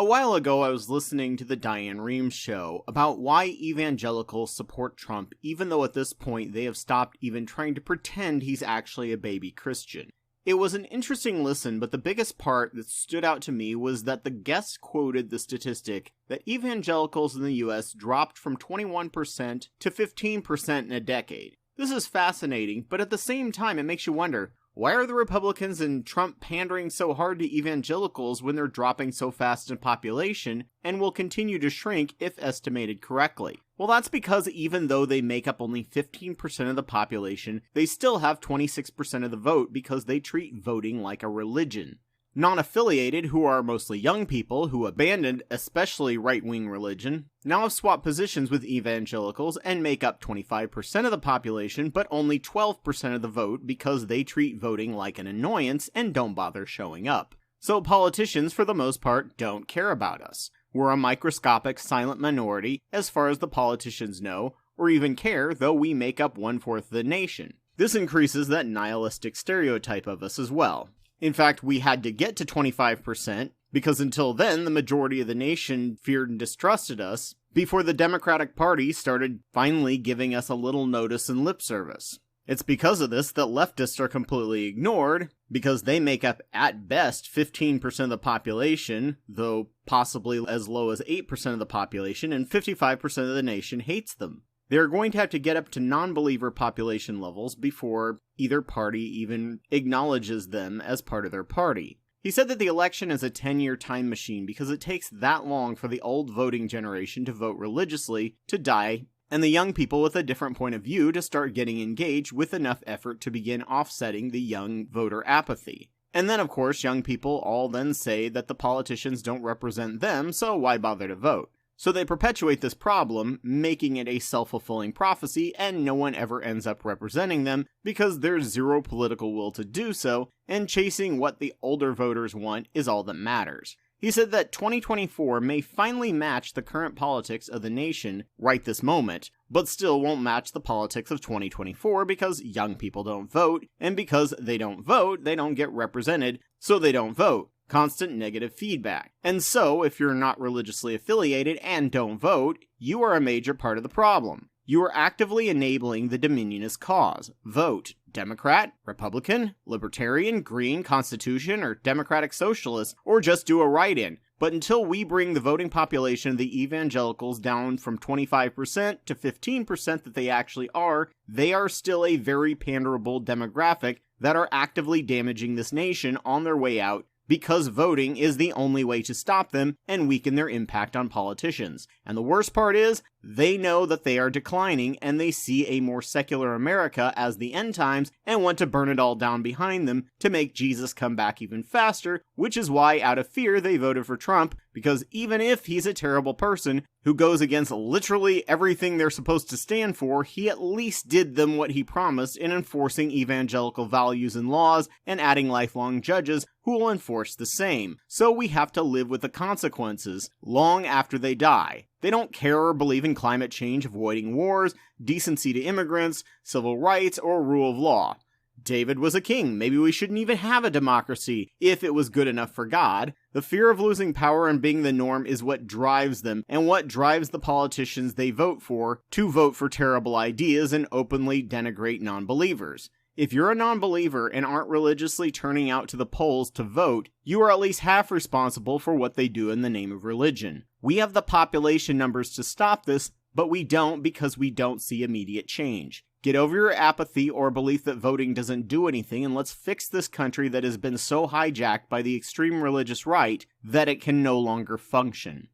A while ago, I was listening to the Diane Reeves show about why evangelicals support Trump even though at this point they have stopped even trying to pretend he's actually a baby Christian. It was an interesting listen, but the biggest part that stood out to me was that the guest quoted the statistic that evangelicals in the US dropped from 21% to 15% in a decade. This is fascinating, but at the same time it makes you wonder, why are the Republicans and Trump pandering so hard to evangelicals when they're dropping so fast in population and will continue to shrink if estimated correctly? Well, that's because even though they make up only 15% of the population, they still have 26% of the vote because they treat voting like a religion. Non-affiliated, who are mostly young people who abandoned especially right-wing religion, now have swapped positions with evangelicals and make up 25% of the population but only 12% of the vote because they treat voting like an annoyance and don't bother showing up. So politicians, for the most part, don't care about us. We're a microscopic silent minority as far as the politicians know, or even care, though we make up 1/4 of the nation. This increases that nihilistic stereotype of us as well. In fact, we had to get to 25%, because until then, the majority of the nation feared and distrusted us, before the Democratic Party started finally giving us a little notice and lip service. It's because of this that leftists are completely ignored, because they make up at best 15% of the population, though possibly as low as 8% of the population, and 55% of the nation hates them. They're going to have to get up to non-believer population levels before either party even acknowledges them as part of their party. He said that the election is a 10-year time machine because it takes that long for the old voting generation to vote religiously to die, and the young people with a different point of view to start getting engaged with enough effort to begin offsetting the young voter apathy. And then, of course, young people all then say that the politicians don't represent them, so why bother to vote? So they perpetuate this problem, making it a self-fulfilling prophecy, and no one ever ends up representing them because there's zero political will to do so, and chasing what the older voters want is all that matters. He said that 2024 may finally match the current politics of the nation right this moment, but still won't match the politics of 2024 because young people don't vote, and because they don't vote, they don't get represented, so they don't vote. Constant negative feedback. And so, if you're not religiously affiliated and don't vote, you are a major part of the problem. You are actively enabling the Dominionist cause. Vote. Democrat, Republican, Libertarian, Green, Constitution, or Democratic Socialist, or just do a write-in. But until we bring the voting population of the evangelicals down from 25% to 15% that they actually are, they are still a very panderable demographic that are actively damaging this nation on their way out, because voting is the only way to stop them and weaken their impact on politicians. And the worst part is, they know that they are declining and they see a more secular America as the end times and want to burn it all down behind them to make Jesus come back even faster, which is why out of fear they voted for Trump, because even if he's a terrible person who goes against literally everything they're supposed to stand for, he at least did them what he promised in enforcing evangelical values and laws and adding lifelong judges who will enforce the same. So we have to live with the consequences long after they die. They don't care or believe in climate change, avoiding wars, decency to immigrants, civil rights, or rule of law. David was a king. Maybe we shouldn't even have a democracy if it was good enough for God. The fear of losing power and being the norm is what drives them, and what drives the politicians they vote for to vote for terrible ideas and openly denigrate non-believers. If you're a non-believer and aren't religiously turning out to the polls to vote, you are at least half responsible for what they do in the name of religion. We have the population numbers to stop this, but we don't because we don't see immediate change. Get over your apathy or belief that voting doesn't do anything, and let's fix this country that has been so hijacked by the extreme religious right that it can no longer function.